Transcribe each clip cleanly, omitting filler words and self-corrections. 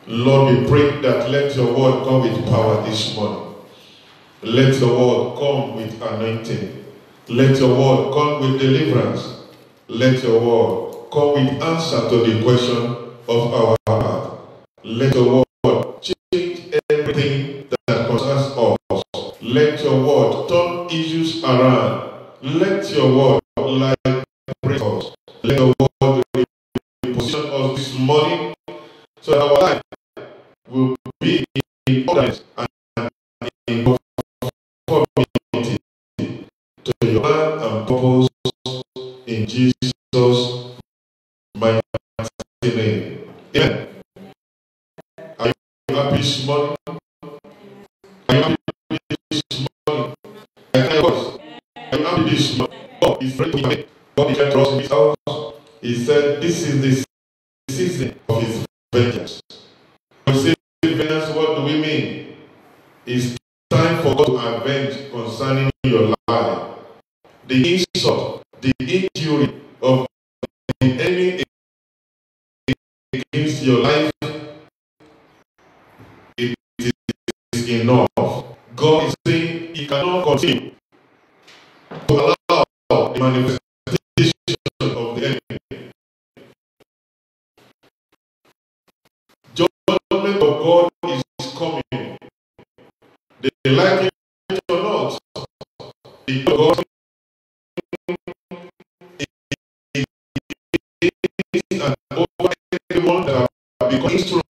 Lord, we pray that let your word come with power this morning. Let your word come with anointing. Let your word come with deliverance. Let your word come with answer to the question of our heart. Let your word change everything that concerns us. Let your word turn issues around. Let your word liberate us. Let your word reposition us this morning so that our life will be in order and in conformity to your plan and purpose in Jesus' mighty name. Amen. Are you happy this morning? Are you happy this morning? Are you happy this morning? God is ready to make. God is ready to trust in his house. He said, this is the season of his vengeance. When we say vengeance, what do we mean? It's time for God to avenge concerning your life. The insult, the injury of the enemy against your life, it is enough. God is saying he cannot continue to allow the manifestation of the enemy. Judgment of God is coming. They like it or not. The God is and over everyone that have become instrument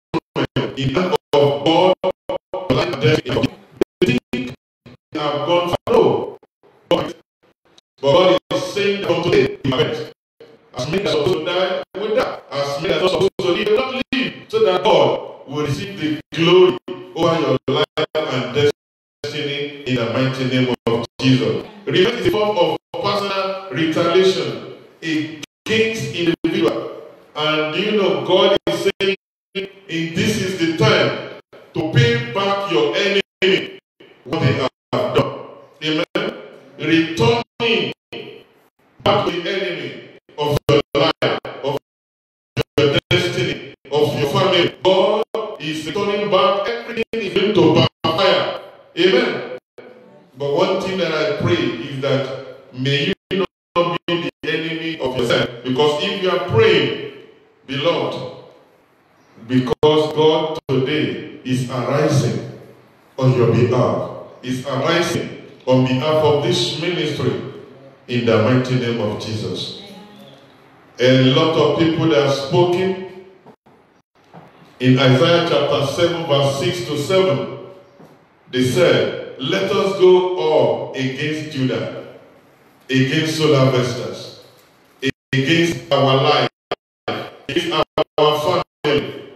in the hand of God, like them. They think they have gone far. No. But God is saying that from today, as many as are supposed to die, will die. As many as are supposed to live, will not live. So that God will receive the glory over your life and destiny in the mighty name of Jesus. Revenge is a form of personal retaliation against individual. And you know, God is saying, this is the time to pay back your enemy what they have done. Amen. Returning back to the enemy of your life, of your destiny, of your family. God is returning back everything is going to backfire. Amen. But one thing that I pray is that may you not be the enemy of yourself. Because if you are praying, beloved, because God today is arising on your behalf, is arising on behalf of this ministry in the mighty name of Jesus. A lot of people that have spoken in Isaiah chapter 7 verse 6 to 7, they said, let us go up against Judah, against solar vestas, against our life, against our family.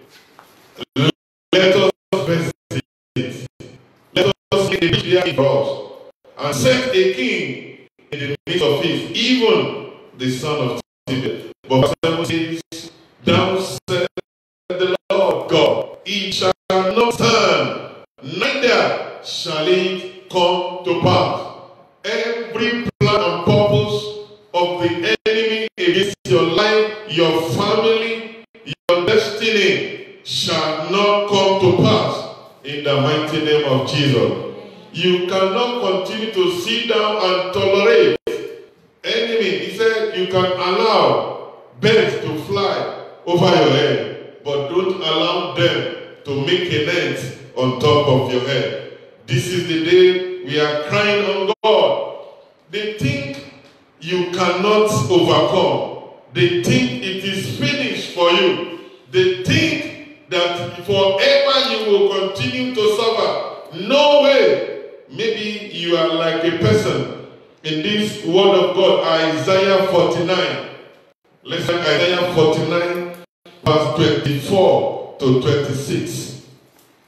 Let us visit. Let us get a king for us and set a king in the midst of it, even the son of David. But verse 7 says, thou said the Lord God, it shall not stand, neither shall it come to pass. Every plan and purpose of the enemy against your life, your family, your destiny shall not come to pass in the mighty name of Jesus. You cannot continue to sit down and tolerate enemy. He said you can allow birds to fly over your head, but don't allow them to make a net on top of your head. This is the day we are crying on God. They think you cannot overcome. They think it is finished for you. They think that forever you will continue to suffer. No way. Maybe you are like a person in this word of God, Isaiah 49. Let's read Isaiah 49, verse 24 to 26.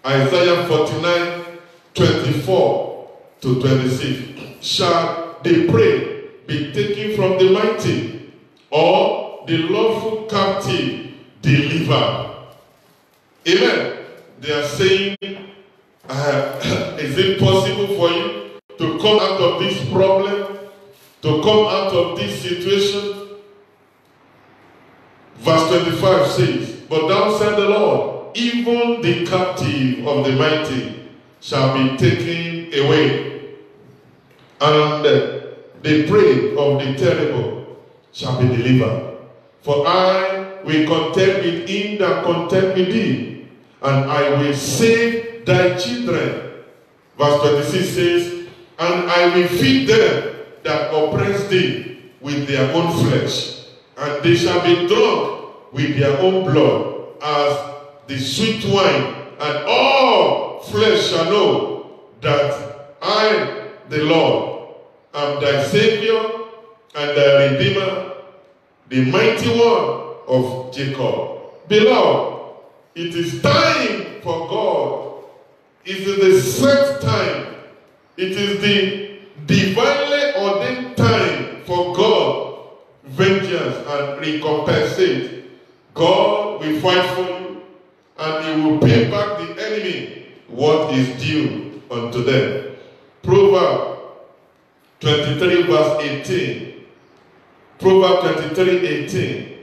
Isaiah 49, 24 to 26. Shall the prey be taken from the mighty, or the lawful captive delivered? Amen. They are saying, is it possible for you to come out of this problem, to come out of this situation? Verse 25 says, but thou said the Lord, even the captive of the mighty shall be taken away, and the prey of the terrible shall be delivered. For I will contend with him that contend with thee, and I will save thy children. Verse 26 says, and I will feed them that oppress thee with their own flesh, and they shall be drunk with their own blood, as the sweet wine, and all flesh shall know that I, the Lord, am thy Savior and thy Redeemer, the mighty one of Jacob. Beloved, it is time for God. It is the set time. It is the divinely ordained time for God, vengeance and recompensate. God will fight for you, and he will pay back the enemy what is due unto them. Proverbs 23 verse 18. Proverbs 23:18.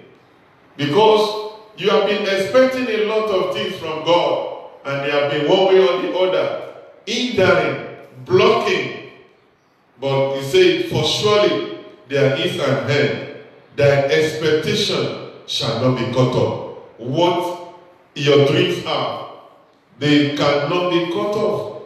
Because you have been expecting a lot of things from God, and they have been one way or the other, hindering, blocking. But he said, for surely there is an end. Thy expectation shall not be cut off. What your dreams are, they cannot be cut off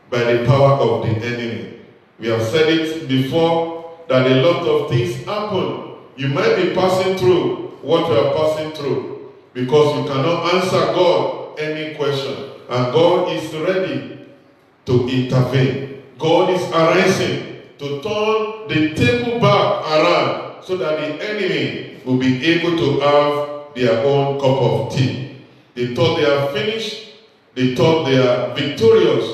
by the power of the enemy. We have said it before that a lot of things happen. You might be passing through what you are passing through because you cannot answer God any question. And God is ready to intervene. God is arising to turn the table back around so that the enemy will be able to have their own cup of tea. They thought they are finished. They thought they are victorious.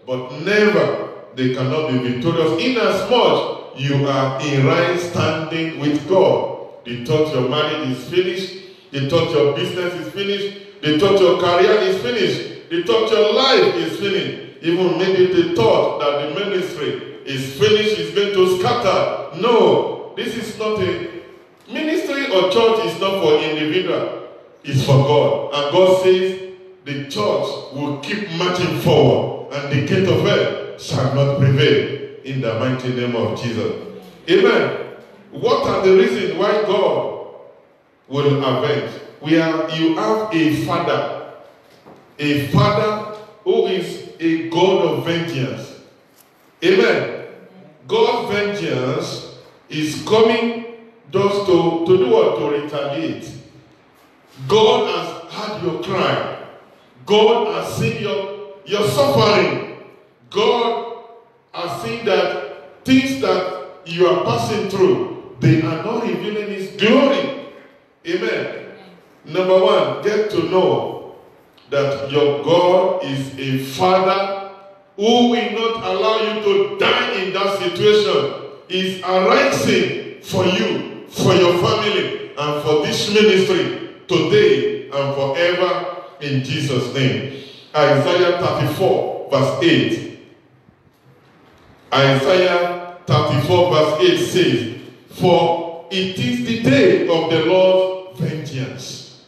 But never, they cannot be victorious inasmuch you are in right standing with God. They thought your marriage is finished. They thought your business is finished. They thought your career is finished. They thought your life is finished. Even maybe they thought that the ministry is finished, is going to scatter. No, this is not a ministry or church is not for individual. It's for God. And God says the church will keep marching forward, and the gate of hell shall not prevail in the mighty name of Jesus. Amen. What are the reasons why God will avenge? You have a father who is a God of vengeance. Amen. God's vengeance is coming just to do what? To retaliate. God has heard your cry. God has seen your suffering. God has seen that things that you are passing through, they are not revealing His glory. Amen. Number one, get to know that your God is a Father who will not allow you to die in that situation. Is arising for you, for your family, and for this ministry today and forever in Jesus' name. Isaiah 34 verse 8. Isaiah 34 verse 8 says, for it is the day of the Lord's vengeance,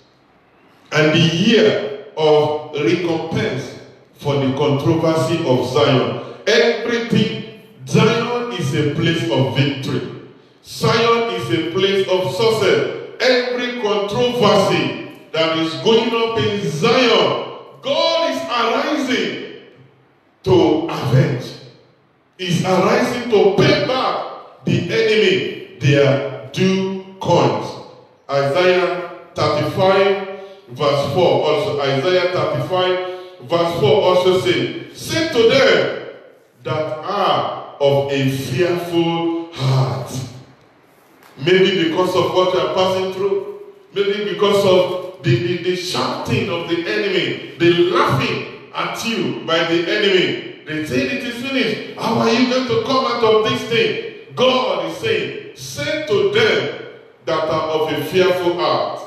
and the year of recompense for the controversy of Zion. Everything, Zion is a place of victory. Zion is a place of success. Every controversy that is going up in Zion, God is arising to avenge. Is arising to pay back the enemy their due coins. Isaiah 35 verse 4 also. Isaiah 35 verse 4 also says, say to them that are of a fearful heart. Maybe because of what you are passing through. Maybe because of the shouting of the enemy. The laughing at you by the enemy. They say it is finished. How are you going to come out of this thing? God is saying, say to them that are of a fearful heart,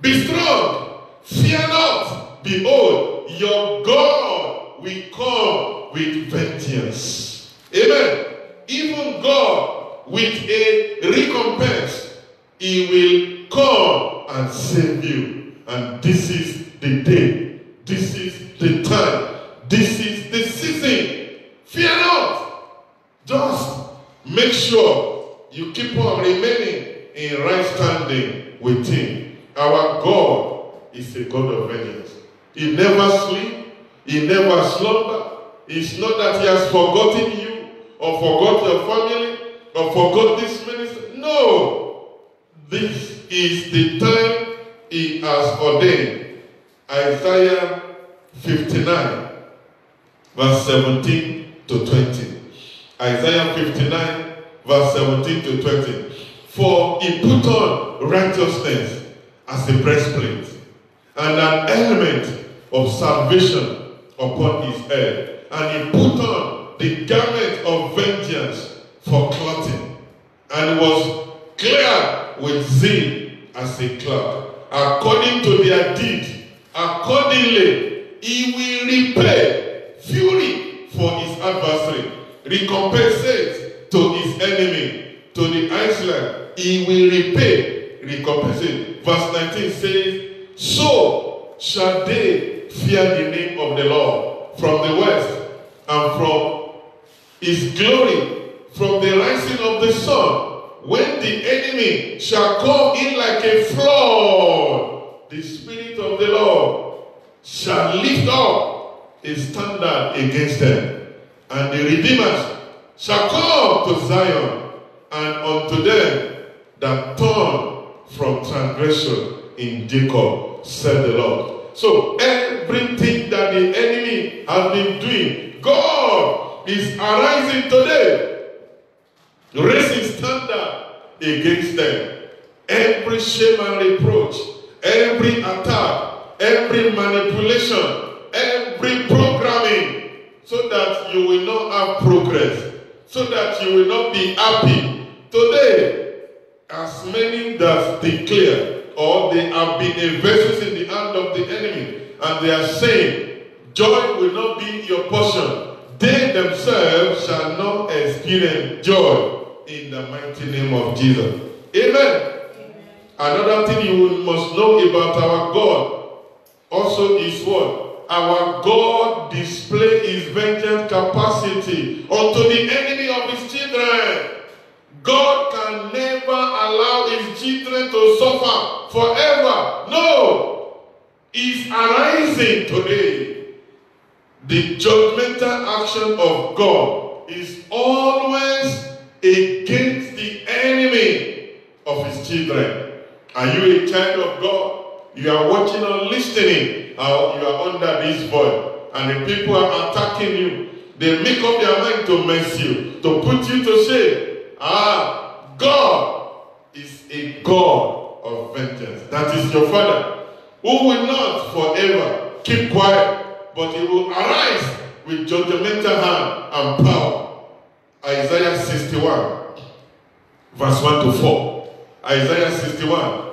be strong, fear not. Behold, your God will come with vengeance. Amen. Even God with a recompense, He will come and save you. And this is the day This is the time. This is the season. Fear not. Just make sure you keep on remaining in right standing with him. Our God is a God of vengeance. He never sleeps. He never slumbers. It's not that he has forgotten you or forgot your family or forgot this ministry. No. This is the time he has ordained. Isaiah 59, verse 17 to 20. Isaiah 59, verse 17 to 20. For he put on righteousness as a breastplate and an element of salvation upon his head. And he put on the garment of vengeance for clothing, and was clear with zeal as a cloud. According to their deed, accordingly he will repay fury for his adversary, recompensate to his enemy, to the Israel he will repay, recompensate. Verse 19 says, so shall they fear the name of the Lord from the west, and from his glory from the rising of the sun, when the enemy shall come in like a flood. The Spirit of the Lord shall lift up a standard against them, and the redeemers shall come to Zion, and unto them that turn from transgression in Jacob, said the Lord. So everything that the enemy has been doing, God is arising today, raising standard against them. Every shame and reproach, every attack, every manipulation, every programming, so that you will not have progress, so that you will not be happy. Today, as many that declare, or they have been a vessels in the hand of the enemy, and they are saying, joy will not be your portion, they themselves shall not experience joy in the mighty name of Jesus. Amen. Another thing you must know about our God also is what? Our God displays his vengeance capacity unto the enemy of his children. God can never allow his children to suffer forever. No. He's arising today. The judgmental action of God is always against the enemy of his children. Are you a child of God? You are watching or listening, or you are under this voice, and the people are attacking you. They make up their mind to mess you, to put you to shame. God is a God of vengeance. That is your Father, who will not forever keep quiet, but he will arise with judgmental hand and power. Isaiah 61, verse 1 to 4. Isaiah 61.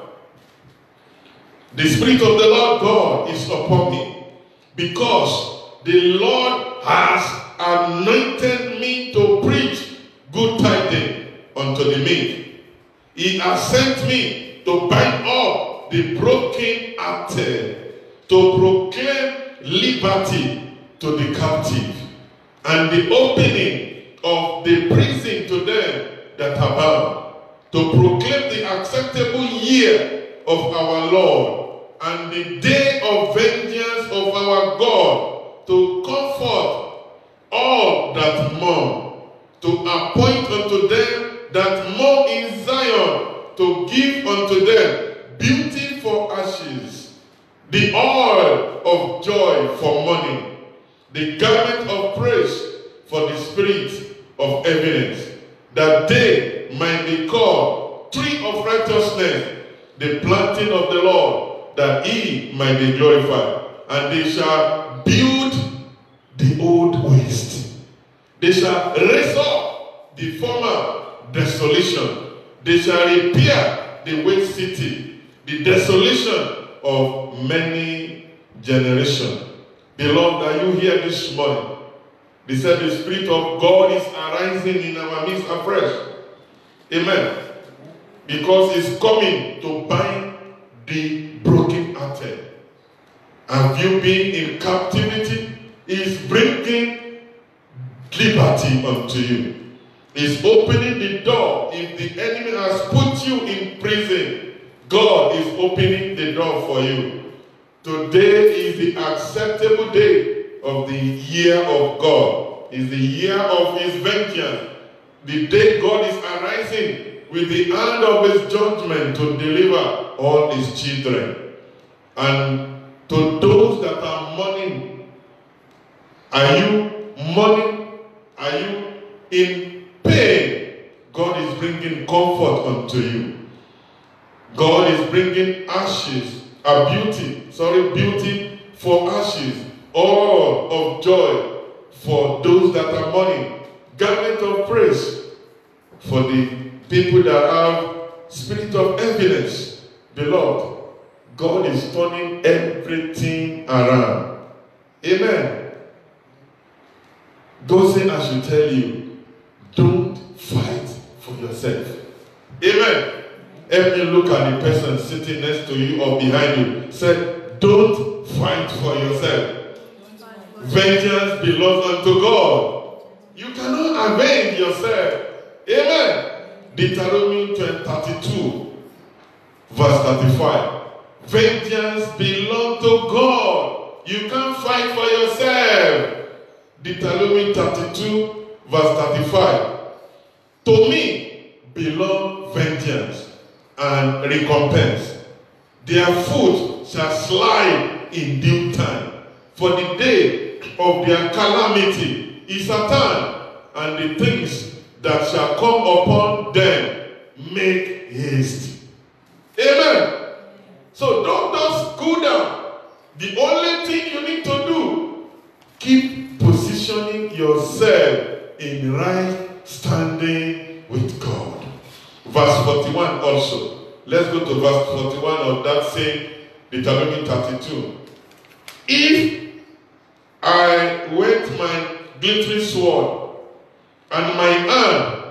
The Spirit of the Lord God is upon me, because the Lord has anointed me to preach good tidings unto the meek. He has sent me to bind up the broken-hearted, to proclaim liberty to the captive, and the opening of the prison to them that are bound, to proclaim the acceptable year of our Lord, and the day of vengeance of our God, to comfort all that mourn, to appoint unto them that mourn in Zion, to give unto them beauty for ashes, the oil of joy for mourning, the garment of praise for the spirit of heaviness, that they might be called tree of righteousness, the planting of the Lord, that he might be glorified. And they shall build the old waste. They shall raise up the former desolation. They shall repair the waste city, the desolation of many generations. Beloved, are you here this morning? They said the Spirit of God is arising in our midst afresh. Amen. Because he's coming to bind the broken-hearted. Have you been in captivity? He's bringing liberty unto you. He's opening the door. If the enemy has put you in prison, God is opening the door for you. Today is the acceptable day of the year of God. It's the year of his vengeance. The day God is arising with the hand of his judgment to deliver all his children. And to those that are mourning, are you mourning? Are you in pain? God is bringing comfort unto you. God is bringing beauty for ashes, all of joy for those that are mourning, garment of praise for the people that have spirit of heaviness. Beloved, God is turning everything around. Amen. God said, I should tell you, don't fight for yourself. Amen. Help me look at the person sitting next to you or behind you. Say, don't fight for yourself. Vengeance belongs unto God. You cannot avenge yourself. Amen. Deuteronomy 32, verse 35. Vengeance belongs to God. You can't fight for yourself. Deuteronomy 32, verse 35. To me belong vengeance and recompense. Their foot shall slide in due time. For the day of their calamity is at hand, and the things that shall come upon them make haste. Amen. So don't just go down. The only thing you need to do, keep positioning yourself in right standing with God. Verse 41 also. Let's go to verse 41 of that same Deuteronomy 32. If I wet my glittering sword, and my hand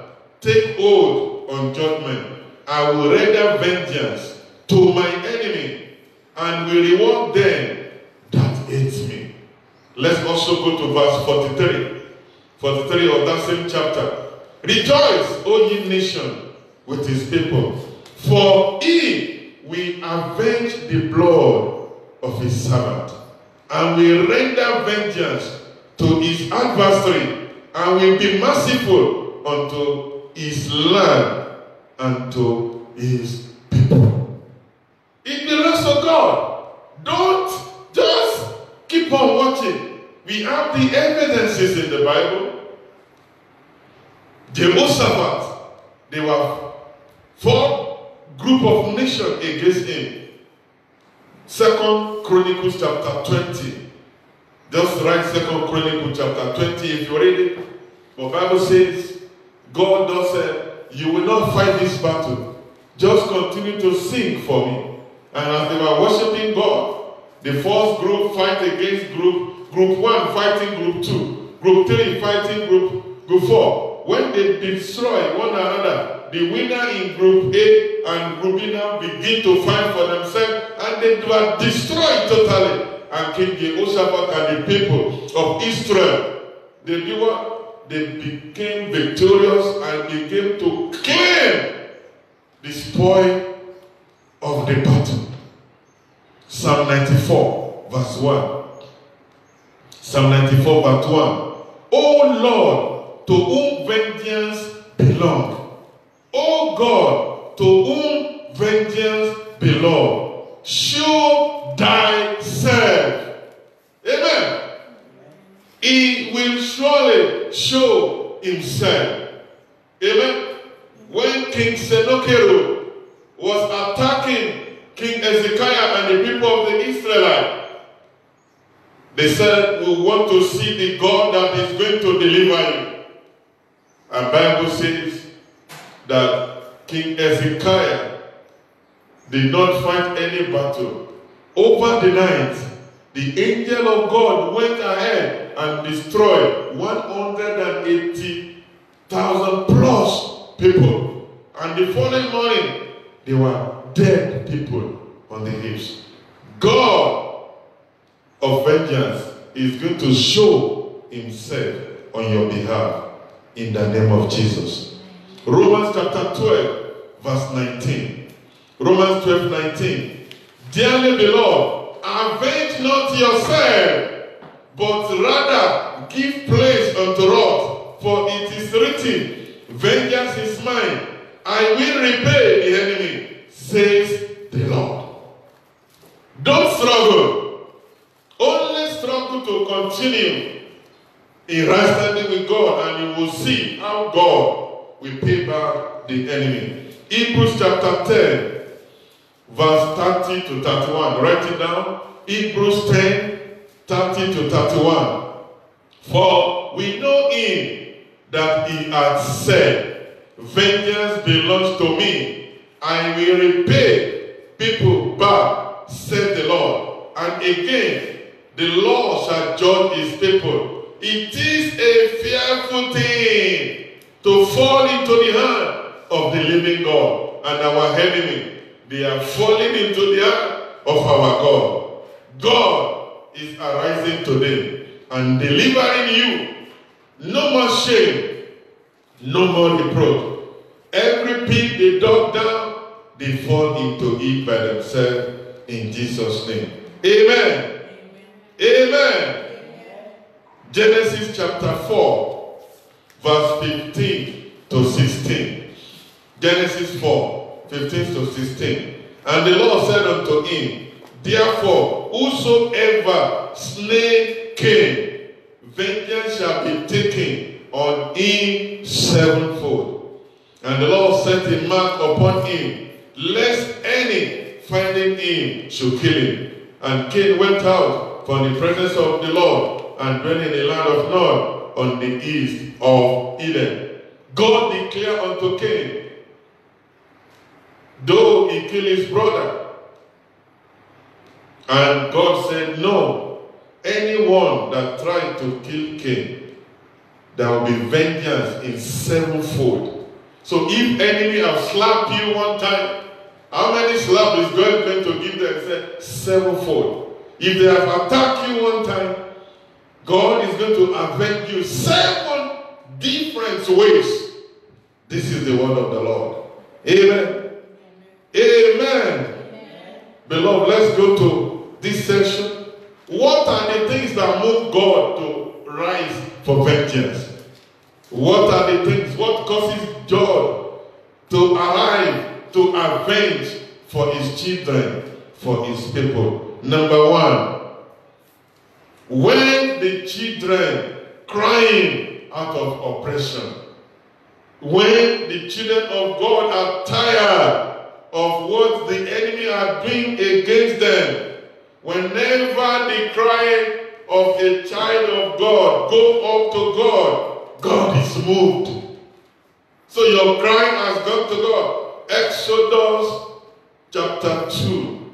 take hold on judgment, I will render vengeance to my enemy, and will reward them that hate me. Let's also go to verse 43. 43 of that same chapter. Rejoice, O ye nation, with his people, for he will avenge the blood of his servant, and will render vengeance to his adversary, and will be merciful unto his land and to his people. It belongs to God. Don't just keep on watching. We have the evidences in the Bible. Jehoshaphat, they were 4 group of nations against him. 2 Chronicles chapter 20. Just write 2 Chronicles chapter 20 if you read it. The Bible says, God does say, you will not fight this battle. Just continue to sing for me. And as they were worshiping God, the first group fight against group 1 fighting group 2, group 3 fighting group 4. When they destroy one another, the winner in group A and group B now begin to fight for themselves, and they were destroyed totally. And King Jehoshaphat and the people of Israel, they became victorious and began to claim the spoil of the battle. Psalm 94, verse 1. Psalm 94, verse 1. O Lord, to whom vengeance belongs. O God, to whom vengeance belongs. Show thyself. Amen. He will surely show himself. Amen. When King Sennacherib was attacking King Hezekiah and the people of the Israelites, they said, we want to see the God that is going to deliver you. And the Bible says that King Hezekiah did not fight any battle. Over the night, the angel of God went ahead and destroyed 180,000 plus people. And the following morning, there were dead people on the hills. God of vengeance is going to show himself on your behalf in the name of Jesus. Romans chapter 12, verse 19. Romans 12, 19. Dearly beloved, avenge not yourself, but rather give place unto wrath, for it is written, vengeance is mine, I will repay the enemy, says the Lord. Don't struggle. Only struggle to continue in right standing with God, and you will see how God will pay back the enemy. Hebrews chapter 10, verse 30 to 31. Write it down. Hebrews 10, 30 to 31. For we know him that he hath said, vengeance belongs to me, I will repay people back, said the Lord. And again, the Lord shall judge his people. It is a fearful thing to fall into the hand of the living God, and our enemy, they are falling into the hand of our God. God is arising today and delivering you. No more shame, no more reproach. Every pit they dug down, they fall into it by themselves in Jesus' name. Amen. Amen. Amen. Genesis chapter 4, verse 15 to 16. Genesis 4, 15 to 16. And the Lord said unto him, therefore, whosoever slay Cain, vengeance shall be taken on him sevenfold. And the Lord set a mark upon him, lest any finding him should kill him. And Cain went out from the presence of the Lord, and dwelt in the land of Nod, on the east of Eden. God declared unto Cain, though he killed his brother, and God said, no, anyone that tried to kill Cain, there will be vengeance in sevenfold. So if enemy have slapped you one time, how many slaps is God going to give them? Say, sevenfold. If they have attacked you one time, God is going to avenge you 7 different ways. This is the word of the Lord. Amen. Amen. Amen. Beloved, let's go to this section. What are the things that move God to rise for vengeance? What are the things? What causes God to arrive, to avenge for his children, for his people? Number 1, when the children crying out of oppression, when the children of God are tired of what the enemy are doing against them, whenever the cry of a child of God go up to God, God is moved. So your cry has gone to God. Exodus chapter 2,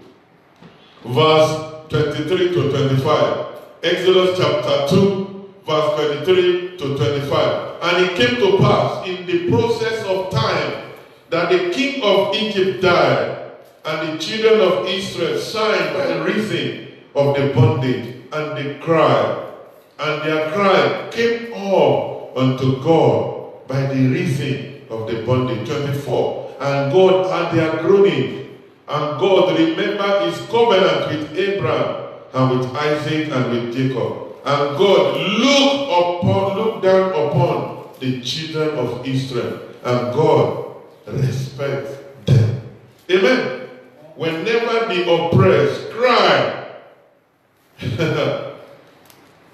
verse 23 to 25. Exodus chapter 2, verse 23 to 25. And it came to pass in the process of time that the king of Egypt died, and the children of Israel sighed by reason of the bondage, and they cried. And their cry came up unto God by the reason of the bondage. 24. And God had their groaning, and God remembered his covenant with Abraham, and with Isaac, and with Jacob. And God looked down upon the children of Israel, and God respects them. Amen. Whenever the oppressed cry,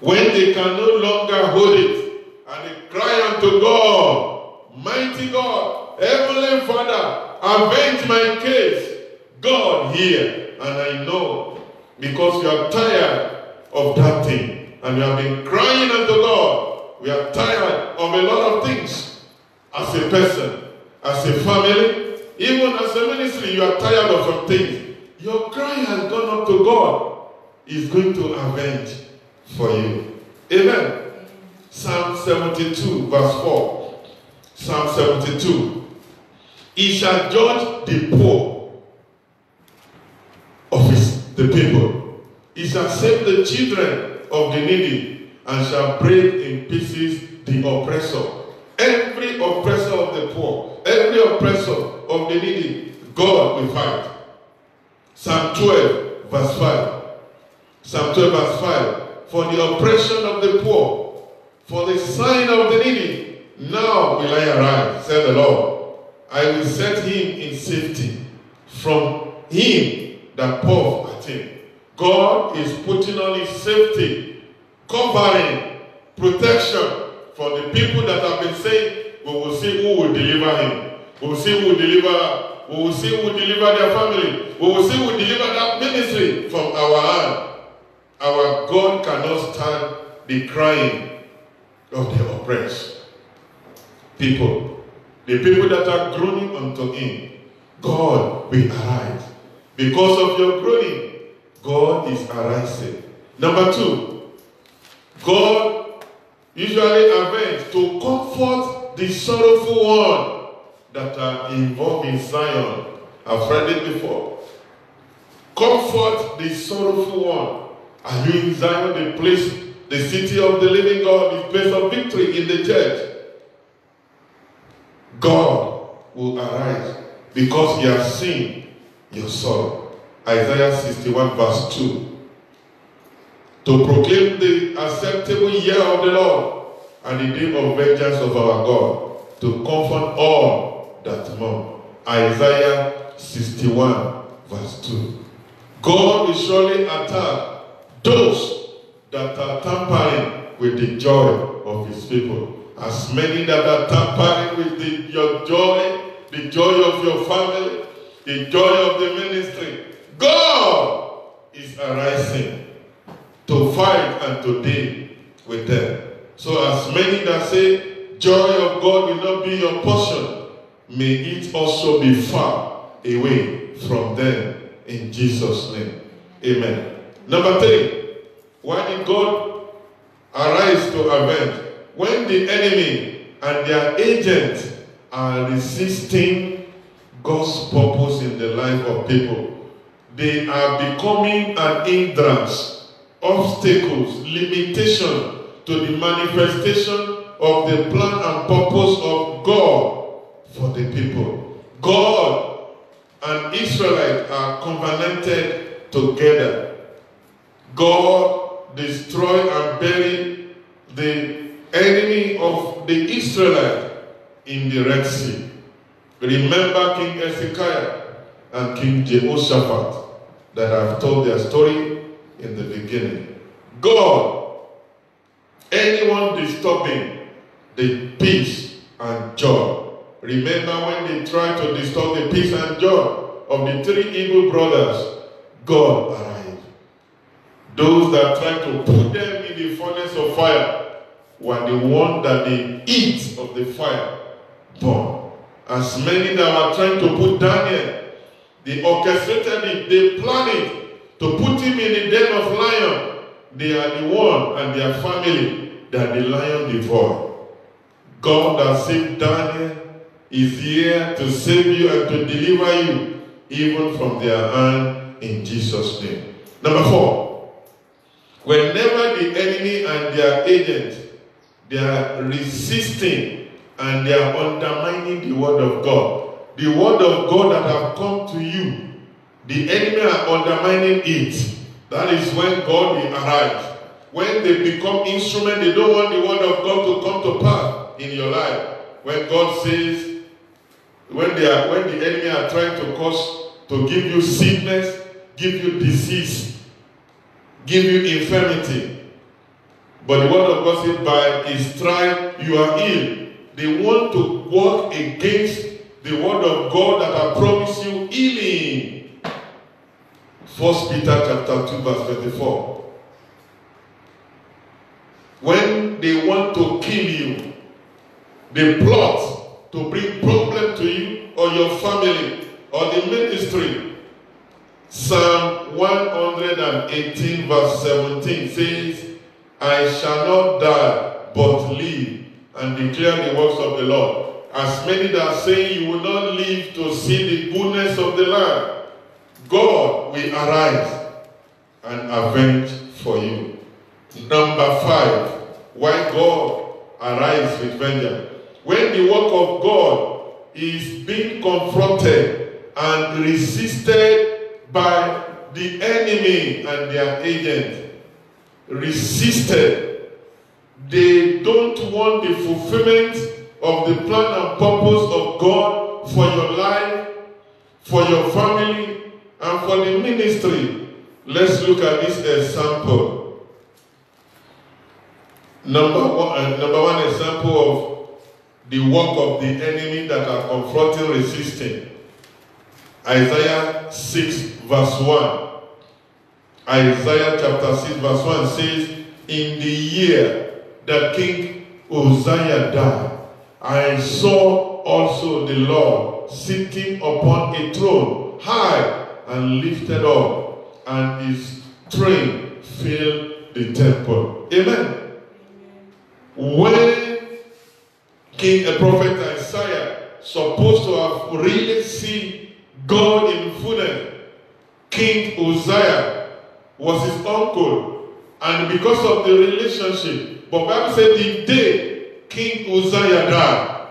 when they can no longer hold it, and they cry unto God, mighty God, heavenly Father, avenge my case, God hear. And I know, because you are tired of that thing, and you have been crying unto God, we are tired of a lot of things. As a person, as a family, even as a ministry, you are tired of some things. Your cry has gone up to God. He's going to avenge for you. Amen. Psalm 72, verse 4. Psalm 72. He shall judge the poor of the people. He shall save the children of the needy, and shall break in pieces the oppressor. Every oppressor of the poor, every oppressor of the needy, God will fight. Psalm 12, verse 5. Psalm 12, verse 5. For the oppression of the poor, for the sign of the needy, now will I arise, said the Lord. I will set him in safety from him that puffs at him. God is putting on his safety, covering, protection for the people that have been saying, we will see who will deliver him. We will see who will deliver. We will see who will deliver their family. We will see who will deliver that ministry from our hand. Our God cannot stand the crying of the oppressed people. The people that are groaning unto him, God will arise. Because of your groaning, God is arising. Number 2, God usually avenge to comfort the sorrowful one that are involved in Zion. I've read it before. Comfort the sorrowful one. Are you in Zion, the place, the city of the living God, the place of victory in the church? God will arise because he has seen your sorrow. Isaiah 61 verse 2. To proclaim the acceptable year of the Lord and the day of vengeance of our God, to comfort all that mourn. Isaiah 61 verse 2. God will surely attack those that are tampering with the joy of his people. As many that are tampering with your joy, the joy of your family, the joy of the ministry, God is arising to fight and to deal with them. So as many that say, joy of God will not be your portion, may it also be far away from them in Jesus' name. Amen. Number 3, why did God arise to avenge? When the enemy and their agents are resisting God's purpose in the life of people, they are becoming an hindrance, obstacles, limitation to the manifestation of the plan and purpose of God for the people. God and Israelites are covenanted together. God destroyed and buried the enemy of the Israelites in the Red Sea. Remember King Hezekiah and King Jehoshaphat that I've told their story in the beginning. God, anyone disturbing the peace and joy. Remember when they tried to disturb the peace and joy of the 3 evil brothers, God arrived. Those that tried to put them in the furnace of fire were the ones that the heat of the fire burned. As many that were trying to put Daniel, they orchestrated it, they planned it to put him in the den of lion. They are the one and their family that the lion devoured. God that saved Daniel is here to save you and to deliver you even from their hand in Jesus' name. Number 4. Whenever the enemy and their agents, they are resisting and they are undermining the word of God. The word of God that have come to you, the enemy are undermining it. That is when God will arise. When they become instruments, they don't want the word of God to come to pass in your life. When God says, when the enemy are trying to cause, to give you sickness, give you disease, give you infirmity. But the word of God says, by his stripe you are healed. They want to work against the word of God that I promised you healing. 1 Peter chapter 2 verse 24. When they want to kill you, they plot to bring problem to you or your family or the ministry. Psalm 118 verse 17 says, I shall not die but live and declare the works of the Lord. As many that are saying you will not live to see the goodness of the land, God will arise and avenge for you. Number 5, why God arise with vengeance. When the work of God is being confronted and resisted by the enemy and their agents, resisted, they don't want the fulfillment of the plan and purpose of God for your life, for your family, and for the ministry. Let's look at this example. Number one example of the work of the enemy that are confronting, resisting. Isaiah 6 verse 1. Isaiah chapter 6 verse 1 says, in the year that King Uzziah died, I saw also the Lord sitting upon a throne, high and lifted up, and his train filled the temple. Amen. When prophet Isaiah supposed to have really seen God in fullness, King Uzziah was his uncle, and because of the relationship, but Bible said the day King Uzziah died,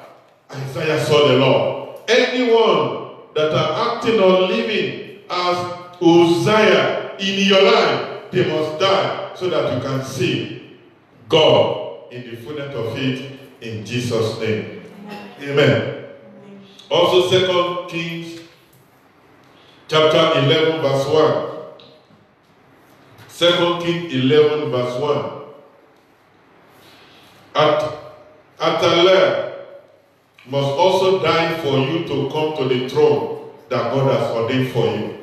Isaiah saw the Lord. Anyone that are acting or living as Uzziah in your life, they must die so that you can see God in the fullness of it, in Jesus' name. Amen. Also 2 Kings chapter 11 verse 1. 2 Kings 11 verse 1. Athaliah must also die for you to come to the throne that God has ordained for you.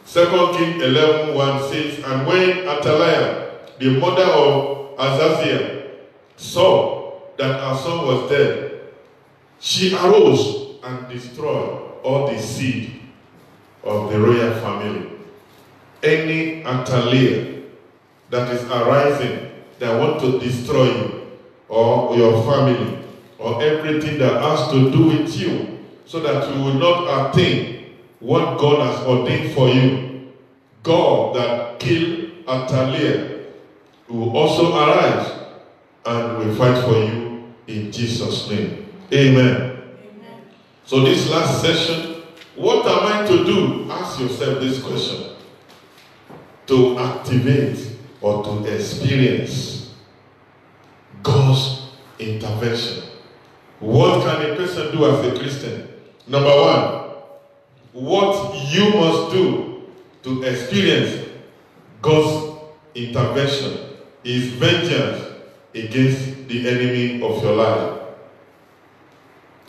2 Kings 11 1 says, and when Athaliah, the mother of Azaziah, saw that her son was dead, she arose and destroyed all the seed of the royal family. Any Athaliah that is arising that want to destroy you or your family or everything that has to do with you, so that you will not attain what God has ordained for you, God that killed Athaliah will also arise and will fight for you in Jesus' name. Amen. Amen. So this last session, what am I to do? Ask yourself this question. To activate or to experience God's intervention. What can a person do as a Christian? Number 1, what you must do to experience God's intervention is vengeance against the enemy of your life.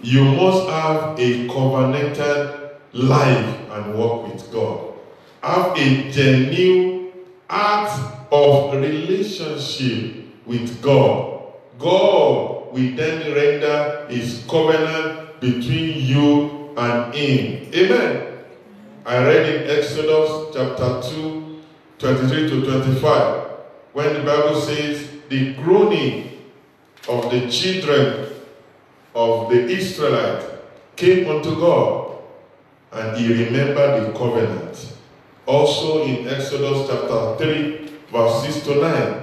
You must have a covenanted life and walk with God. Have a genuine act of relationship with God. God will then render his covenant between you and him. Amen. I read in Exodus chapter 2, 23 to 25, when the Bible says, the groaning of the children of the Israelites came unto God, and he remembered the covenant. Also in Exodus chapter 3, verse 6 to 9.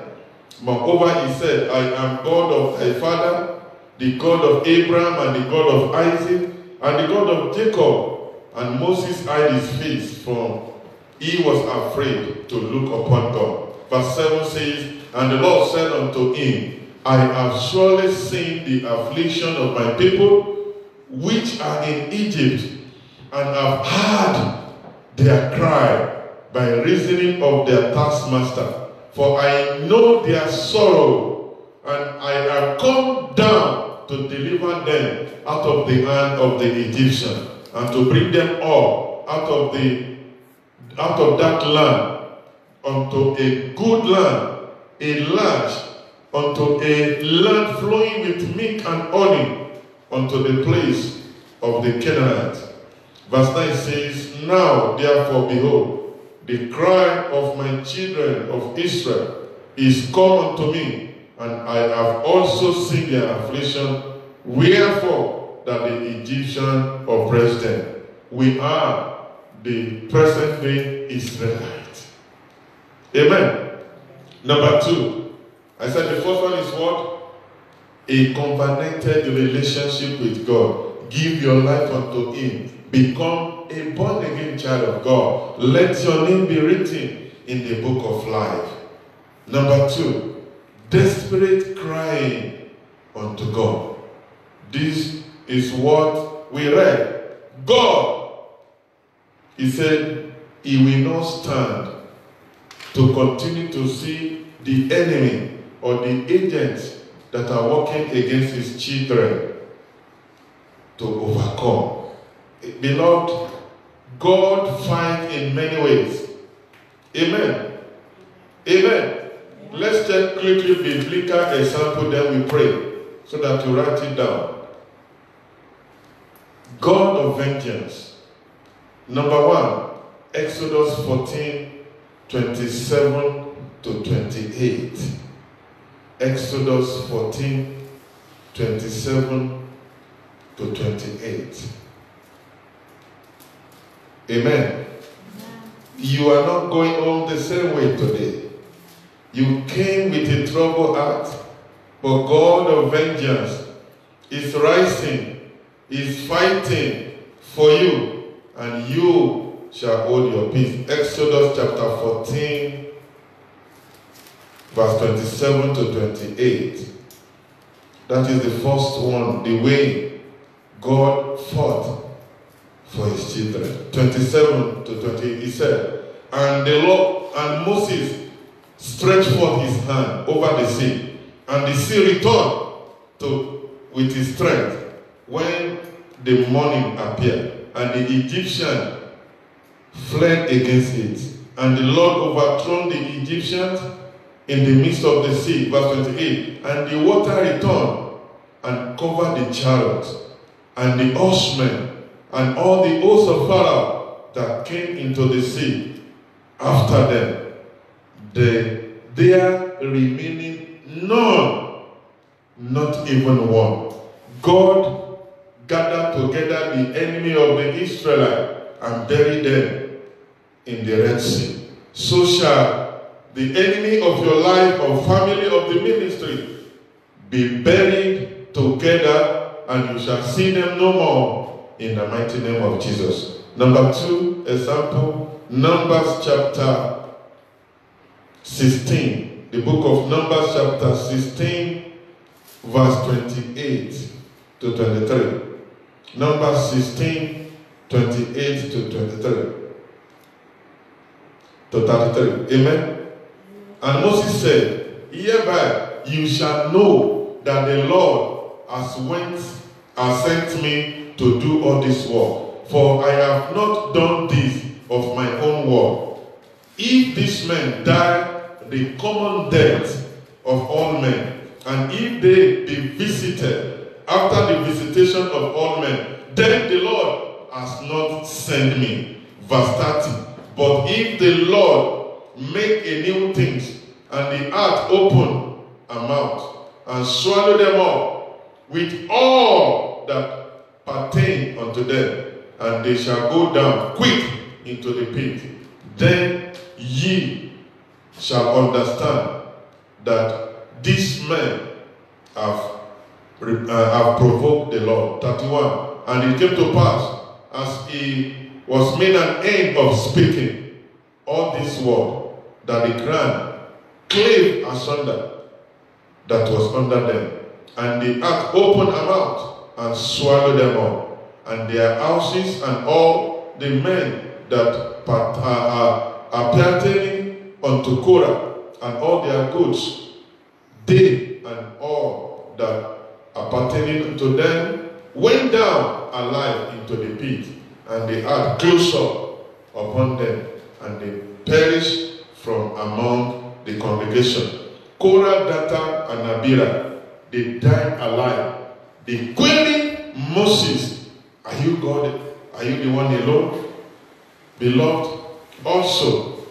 Moreover, he said, I am God of thy father, the God of Abraham, and the God of Isaac, and the God of Jacob. And Moses hid his face, for he was afraid to look upon God. Verse 7 says, and the Lord said unto him, I have surely seen the affliction of my people, which are in Egypt, and have heard their cry by reasoning of their taskmaster. For I know their sorrow, and I have come down to deliver them out of the hand of the Egyptian, and to bring them up out of that land unto a good land, a large, unto a land flowing with milk and honey, unto the place of the Canaanites. Verse 9 says, now therefore behold, the cry of my children of Israel is come unto me, and I have also seen their affliction, wherefore that the Egyptian oppressed them. We are the present day Israelites. Amen. Number 2. I said the first one is what? A covenanted relationship with God. Give your life unto Him. Become a born-again child of God. Let your name be written in the book of life. Number 2. Desperate crying unto God. This is what we read. God, He said, He will not stand to continue to see the enemy or the agents that are working against His children to overcome. Beloved, God fights in many ways. Amen. Amen. Let's take quickly biblical example, then we pray, so that you write it down. God of vengeance. Number 1, Exodus 14, 27 to 28. Exodus 14, 27 to 28. Amen. You are not going home the same way today. You came with a troubled heart, but God of vengeance is rising, is fighting for you, and you shall hold your peace. Exodus chapter 14, verse 27 to 28. That is the first one, the way God fought for His children. 27 to 28, He said, and the Lord and Moses stretched forth his hand over the sea, and the sea returned with his strength when the morning appeared, and the Egyptian fled against it, and the Lord overthrew the Egyptians in the midst of the sea. Verse 28, and the water returned and covered the chariots and the horsemen and all the hosts of Pharaoh that came into the sea after them. There remaining none, not even one. God gathered together the enemy of the Israelites and buried them in the Red Sea. So shall the enemy of your life or family of the ministry be buried together, and you shall see them no more in the mighty name of Jesus. Number 2 example, Numbers chapter 16. The book of Numbers chapter 16, verse 28 to 23. Numbers 16, 28 to 23. To 33. Amen. And Moses said, hereby you shall know that the Lord has sent me to do all this work. For I have not done this of my own work. If this man die the common death of all men, and if they be visited after the visitation of all men, then the Lord has not sent me. Verse 30. But if the Lord make a new things, and the earth open a mouth, and swallow them up with all that pertain unto them, and they shall go down quick into the pit, then ye shall understand that these men have provoked the Lord. 31. And it came to pass, as he was made an end of speaking all this word, that the ground clave asunder that was under them, and the earth opened her mouth and swallowed them up, and their houses and all the men that are pertaining unto Korah and all their goods, they and all that are pertaining to them went down alive into the pit, and the earth closed up upon them, and they perished from among the congregation. Korah, Dathan, and Abiram, they died alive. They queried Moses, are you God? Are you the one alone? Beloved, also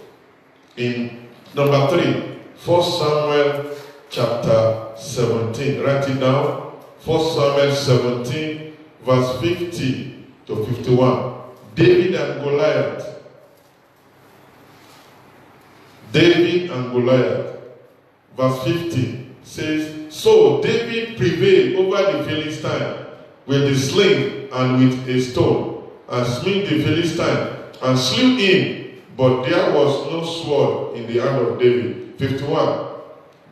in number 3, 1 Samuel chapter 17. Write it down. 1 Samuel 17, verse 50 to 51. David and Goliath. David and Goliath. Verse 50 says, so David prevailed over the Philistine with a sling and with a stone, and smote the Philistine, and slew him, but there was no sword in the hand of David. 51.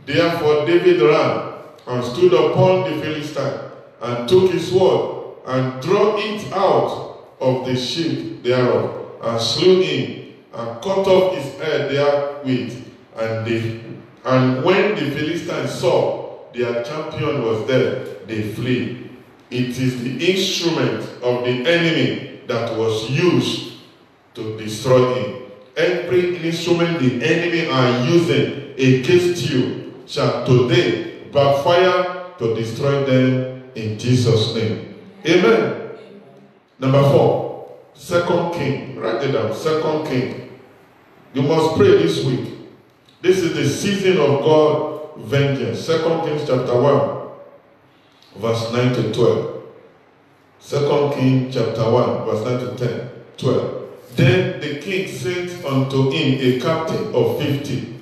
Therefore David ran, and stood upon the Philistine, and took his sword, and drew it out of the sheath thereof, and slew him, and cut off his head therewith. And when the Philistines saw their champion was dead, they flee. It is the instrument of the enemy that was used to destroy him. Every instrument the enemy are using against you shall today backfire to destroy them in Jesus' name. Amen. Number 4, 2 King. Write it down. 2 King. You must pray this week. This is the season of God vengeance. 2 Kings chapter 1, verse 9 to 12. 2 Kings chapter 1, verse 9 to 10, 12. Then the king sent unto him a captain of 50,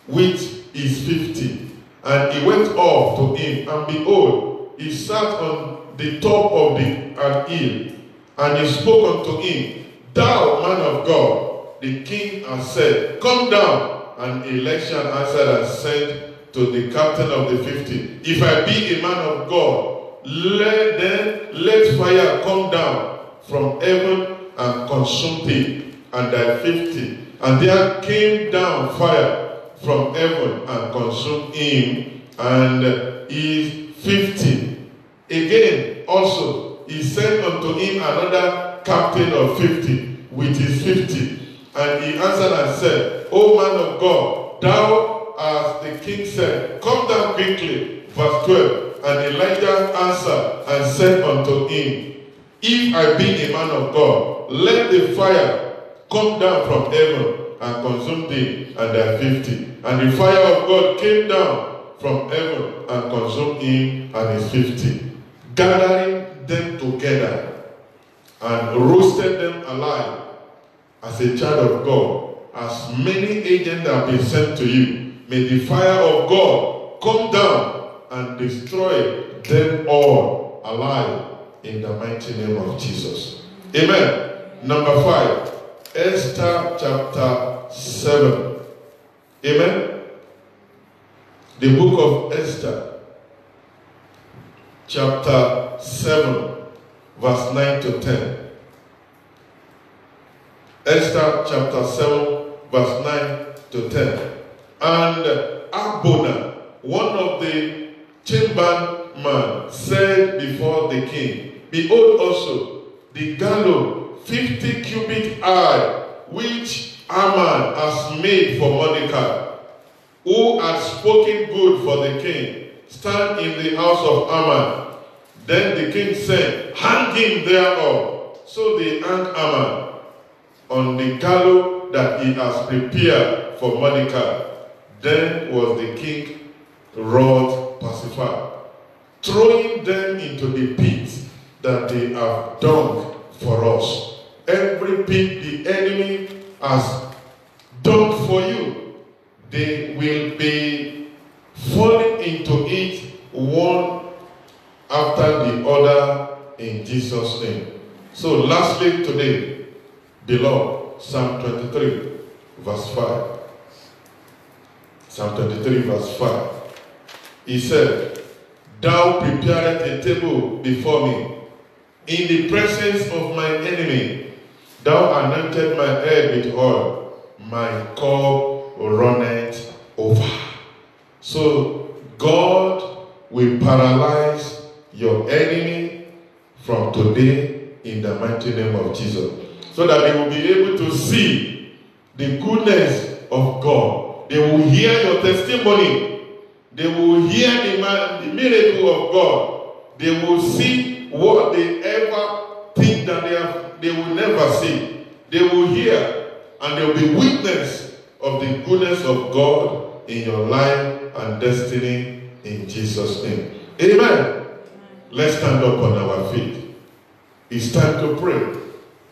which is 50. And he went off to him, and behold, he sat on the top of an hill, and he spoke unto him, Thou man of God, the king has said, Come down. And Elisha answered and said to the captain of the 50, If I be a man of God, let fire come down from heaven and consume thee and thy 50. And there came down fire from heaven and consumed him and his 50. Again also he sent unto him another captain of 50 with his 50. And he answered and said, O man of God, thou, as the king said, come down quickly. Verse 12. And Elijah answered and said unto him, If I be a man of God, let the fire come down from heaven and consume thee and thy 50. And the fire of God came down from heaven and consumed him and his 50, gathering them together and roasted them alive. As a child of God, as many agents have been sent to you, may the fire of God come down and destroy them all alive in the mighty name of Jesus. Amen. Number 5, Esther chapter 7. Amen. The book of Esther chapter 7, verse 9 to 10. Esther chapter 7, verse 9 to 10. And Abona, one of the chambermen, said before the king, Behold also the gallows 50 cubits high, which Haman has made for Mordecai, who had spoken good for the king, stand in the house of Haman. Then the king said, Hang him thereof. So they hanged Haman on the gallows that he has prepared for Mordecai. Then was the king wrath pacified, throwing them into the pit that they have dug for us. Every pit the enemy has dug for you, they will be falling into it one after the other in Jesus' name. So lastly today, beloved, Psalm 23, verse 5. Psalm 23, verse 5. He said, Thou preparest a table before me in the presence of my enemy. Thou anointed my head with oil. My cup runneth over. So God will paralyze your enemy from today in the mighty name of Jesus, so that they will be able to see the goodness of God. They will hear your testimony. They will hear the miracle of God. They will see what they ever think that they will never see. They will hear and they will be witness of the goodness of God in your life and destiny in Jesus' name. Amen. Let's stand up on our feet. It's time to pray.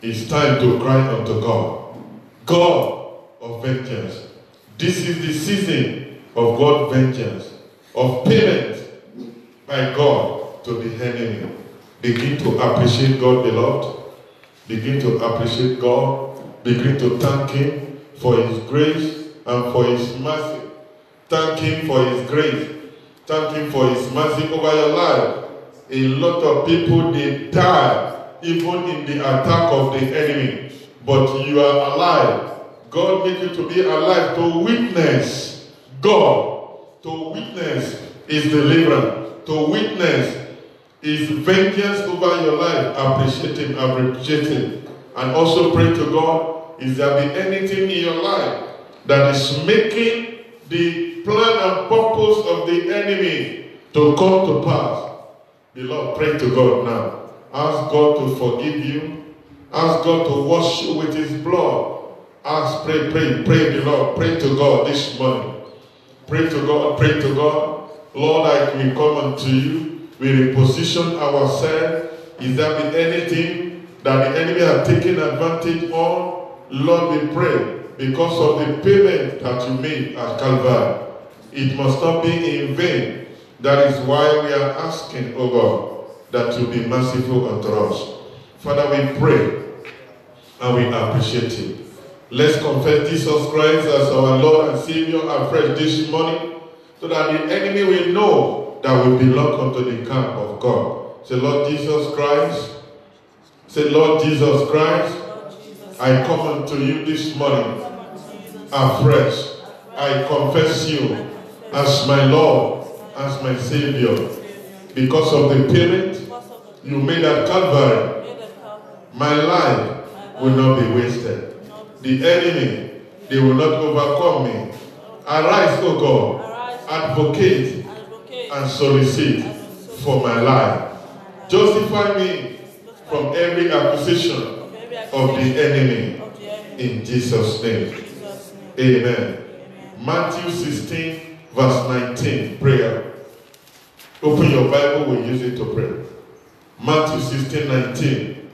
It's time to cry unto God. God of vengeance, This is the season of God's vengeance, of payment by God to the enemy. Begin to appreciate God, beloved. Begin to appreciate God. Begin to thank Him for His grace and for His mercy. Thank Him for His grace. Thank Him for His mercy over your life. A lot of people, they die even in the attack of the enemy. But you are alive. God made you to be alive to witness God, to witness His deliverance, to witness His vengeance over your life. Appreciate Him, appreciate Him. And also pray to God, is there be anything in your life that is making the plan and purpose of the enemy to come to pass? Beloved, pray to God now. Ask God to forgive you. Ask God to wash you with His blood. Ask, pray, beloved. Pray to God this morning. Pray to God, pray to God. Lord, we come unto you. We reposition ourselves. Is there be anything that the enemy has taken advantage on? Lord, we pray, because of the payment that you made at Calvary, it must not be in vain. That is why we are asking, O God, that you be merciful unto us. Father, we pray and we appreciate you. Let's confess Jesus Christ as our Lord and Savior afresh this morning, so that the enemy will know that we belong unto the camp of God. Say, Lord Jesus Christ. Say, Lord Jesus Christ, I come unto you this morning afresh. I confess you as my Lord, as my Savior. Because of the payment you made at Calvary, my life will not be wasted. The enemy, they will not overcome me. Arise, O God, advocate and solicit for my life. Justify me from every accusation of the enemy. In Jesus' name. Amen. Matthew 16, verse 19. Prayer. Open your Bible, we'll use it to pray. Matthew 16, 19.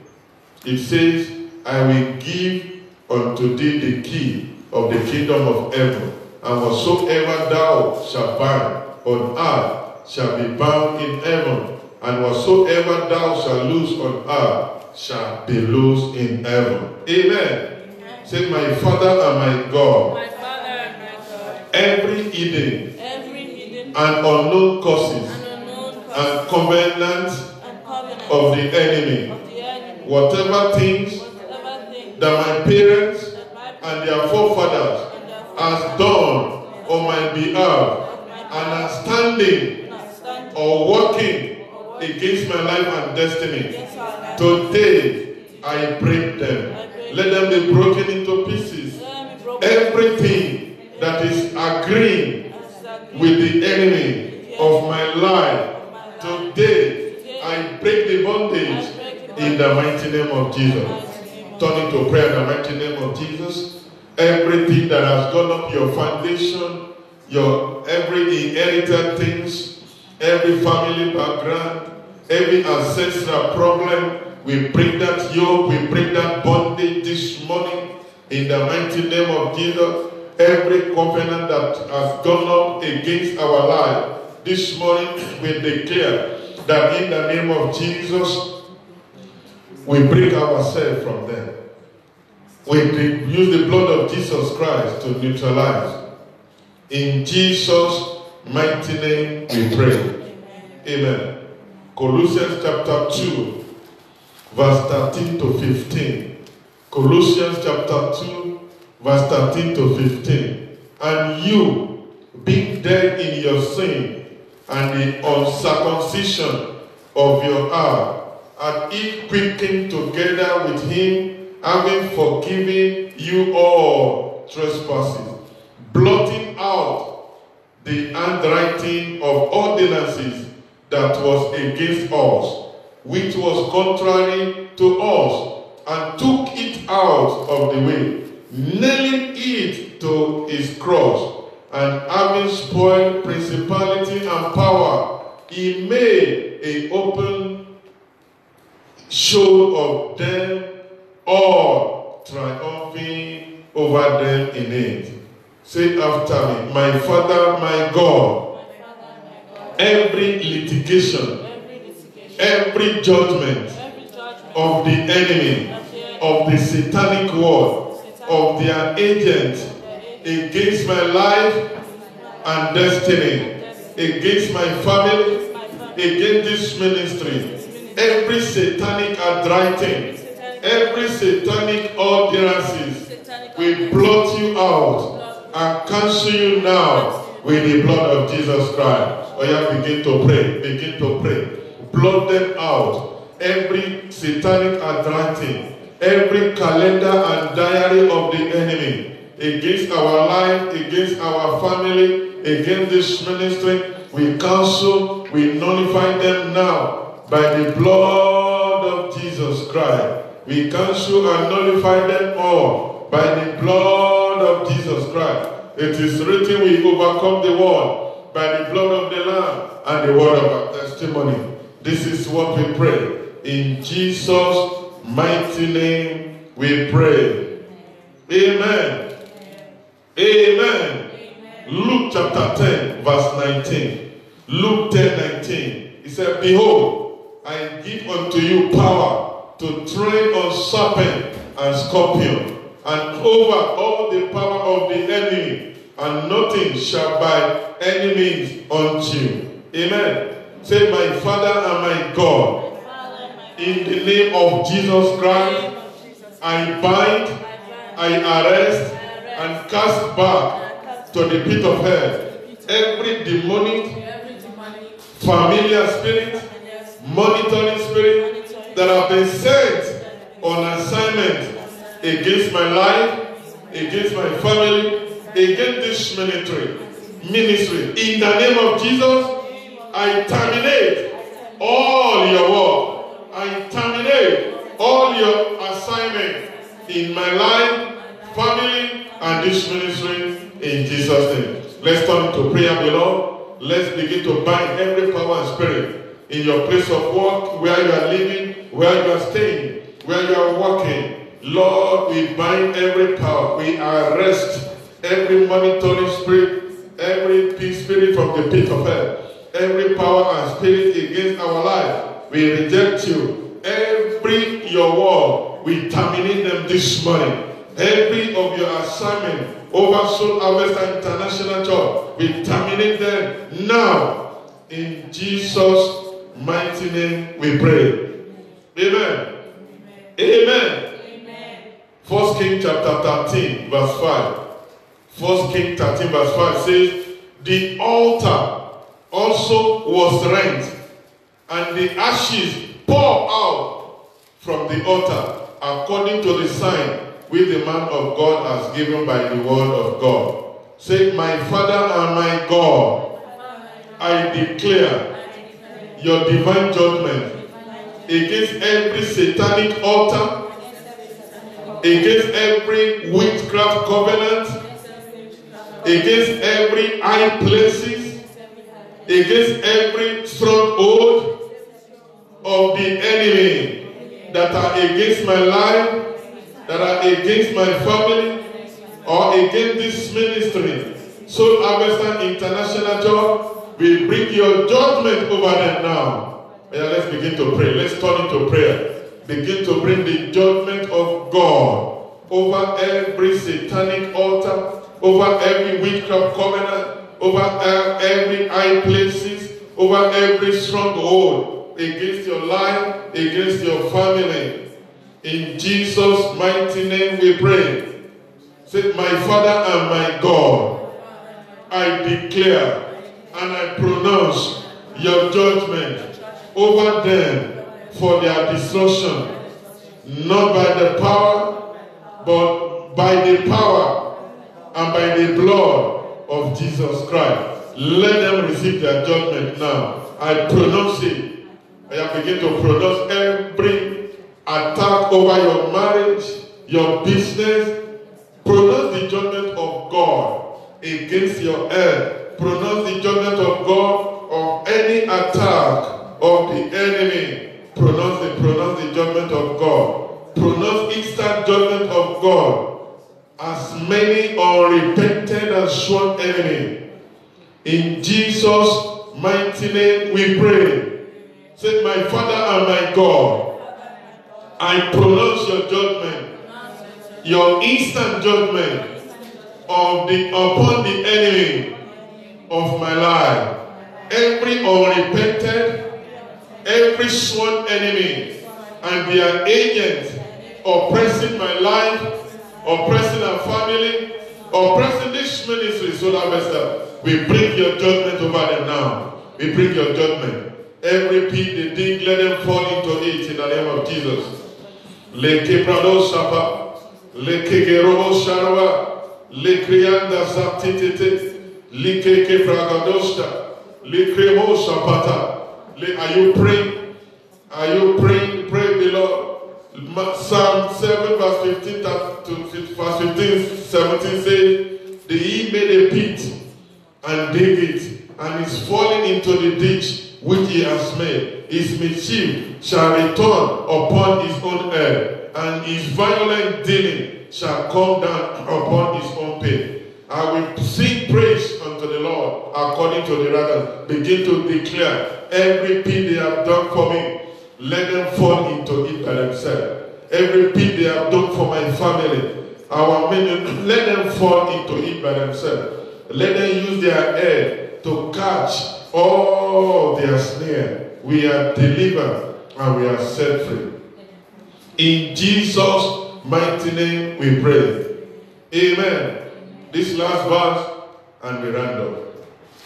It says, I will give unto thee the key of the kingdom of heaven, and whatsoever thou shalt bind on earth shall be bound in heaven, and whatsoever thou shalt loose on earth shall be loosed in heaven. Amen. Say, my Father and my God, My Father and my God, every hidden and unknown causes and covenants of the enemy, whatever things that my parents and their forefathers has done on my behalf and are standing or working against my life and destiny, today I break them. Let them be broken into pieces. Everything that is agreeing with the enemy of my life, today I break the bondage in the mighty name of Jesus. Turn into prayer in the mighty name of Jesus. Everything that has gone up your foundation, your every inherited things, every family background, every ancestral problem, we break that yoke, we break that bondage this morning in the mighty name of Jesus. Every covenant that has gone up against our life, this morning we declare that in the name of Jesus, we break ourselves from them. We use the blood of Jesus Christ to neutralize. In Jesus' mighty name we pray. Amen. Colossians chapter 2, verse 13 to 15. Colossians chapter 2, verse 13 to 15. And you, being dead in your sin and the uncircumcision of your heart, and it quickened together with him, having forgiven you all trespasses, blotting out the handwriting of ordinances that was against us, which was contrary to us, and took it out of the way, nailing it to his cross, and having spoiled principality and power, he made an open show of them all, triumphing over them in it. Say after me, my Father, my God, every litigation, every judgment of the enemy, of the satanic world, of their agent against my life and destiny, against my family, against this ministry, every satanic handwriting, every satanic ordinances, we blot you out and cancel you now with the blood of Jesus Christ. Oh yeah, begin to pray, begin to pray. Blot them out. Every satanic handwriting, every calendar and diary of the enemy against our life, against our family, against this ministry, we cancel, we nullify them now by the blood of Jesus Christ. We cancel and nullify them all by the blood of Jesus Christ. It is written, we overcome the world by the blood of the Lamb and the word of our testimony. This is what we pray. In Jesus' mighty name we pray. Amen. Amen. Luke chapter 10, verse 19. Luke 10:19. He said, behold, I give unto you power to tread on serpent and scorpion, and over all the power of the enemy, and nothing shall by any means unto you. Amen. Say, my Father and my God, in the name of Jesus Christ, I bind, I arrest, and cast back to the pit of hell every demonic, familiar spirit, monitoring spirit that have been sent on assignment against my life, against my family, against this ministry. In the name of Jesus, I terminate all your work. I terminate all your assignment in my life, family, and this ministry in Jesus' name. Let's turn to prayer, beloved. Let's begin to bind every power and spirit in your place of work, where you are living, where you are staying, where you are working. Lord, we bind every power. We arrest every monitoring spirit, every spirit from the pit of hell, every power and spirit against our life. We reject you. Every your word, we terminate them this morning. Every of your assignment over Soul Harvester International Church, we terminate them now. In Jesus' mighty name we pray. Amen. Amen. Amen. 1 Kings chapter 13 verse 5. 1 Kings 13 verse 5 says, the altar also was rent, and the ashes poured out from the altar, according to the sign which the man of God has given by the word of God. Say, my Father and my God, I declare your divine judgment against every satanic altar, against every witchcraft covenant, against every high places, against every stronghold of the enemy that are against my life, that are against my family, or against this ministry. Soul Harvester International Church, we bring your judgment over them now. Yeah, let's begin to pray. Let's turn into prayer. Begin to bring the judgment of God over every satanic altar, over every witchcraft covenant, over every high places, over every stronghold against your life, against your family. In Jesus' mighty name we pray. Say, my Father and my God, I declare and I pronounce your judgment over them for their destruction, not by the power, but by the power and by the blood of Jesus Christ. Let them receive their judgment now. I pronounce it. I begin to pronounce every attack over your marriage, your business. Pronounce the judgment of God against your health. Pronounce the judgment of God of any attack of the enemy. Pronounce the judgment of God. Pronounce instant judgment of God. As many unrepentant Jesus' mighty name we pray. Say, my Father and my God, I pronounce your judgment, your instant judgment upon the enemy of my life. Every unrepented, every sworn enemy and their agents oppressing my life, oppressing our family, oppressing this ministry, so that we bring your judgment over them now. We bring your judgment. Every pit they dig, let them fall into it in the name of Jesus. Le kebrado shapa, le kegerobo sharawa, le krianda satitete, le keke bragadosta, le kremo shapata. Are you praying? Are you praying? Pray below. Psalm 7 verse 15 to verse 15, 17 says, the he made a pit and dig it, and is falling into the ditch which he has made. His mischief shall return upon his own head, and his violent dealing shall come down upon his own pay. I will sing praise unto the Lord according to the wrath. Begin to declare, every pit they have done for me, let them fall into it by themselves. Every pit they have done for my family, our ministry, let them fall into it by themselves. Let them use their head to catch all their snare. We are delivered and we are set free. In Jesus' mighty name we pray. Amen. This last verse and we round up.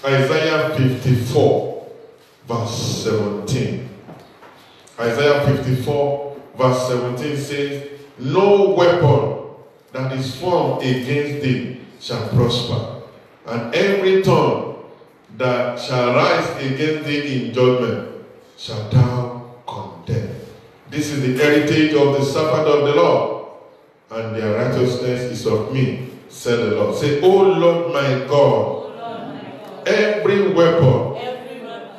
Isaiah 54 verse 17. Isaiah 54 verse 17 says, no weapon that is formed against thee shall prosper, and every tongue that shall rise against thee in judgment shall thou condemn. This is the heritage of the servant of the Lord, and their righteousness is of me, said the Lord. Say, O Lord my God, every weapon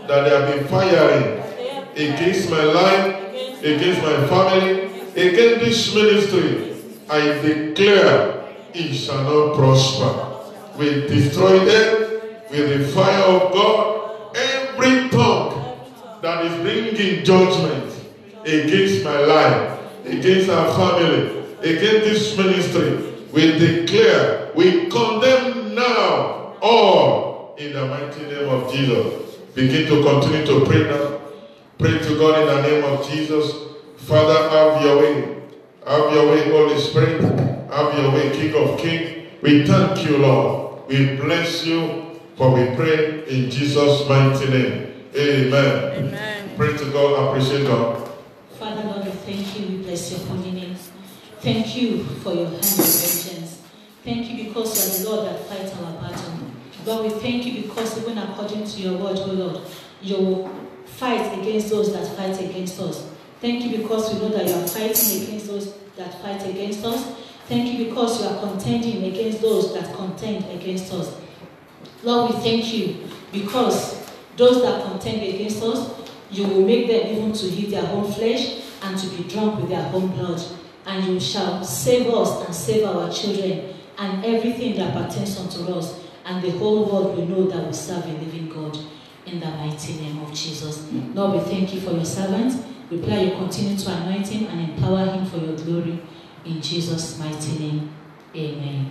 that they have been firing against my life, against my family, against this ministry, I declare it shall not prosper. We destroy them with the fire of God. Every tongue that is bringing judgment against my life, against our family, against this ministry, we declare, we condemn now all in the mighty name of Jesus. Begin to continue to pray now. Pray to God in the name of Jesus. Father, have your way. Have your way, Holy Spirit. Have your way, King of Kings. We thank you, Lord. We bless you, for we pray in Jesus' mighty name. Amen. Amen. Pray to God. Appreciate God. Father, Lord, we thank you. We bless your holy name. Thank you for your hand of vengeance. Thank you because you are the Lord that fights our battle. Lord, we thank you because even according to your word, oh Lord, you will fight against those that fight against us. Thank you because we know that you are fighting against those that fight against us. Thank you because you are contending against those that contend against us. Lord, we thank you because those that contend against us, you will make them even to eat their own flesh and to be drunk with their own blood. And you shall save us and save our children and everything that pertains unto us. And the whole world will know that we serve a living God. In the mighty name of Jesus. Lord, we thank you for your servant. We pray you continue to anoint him and empower him for your glory. In Jesus' mighty name. Amen.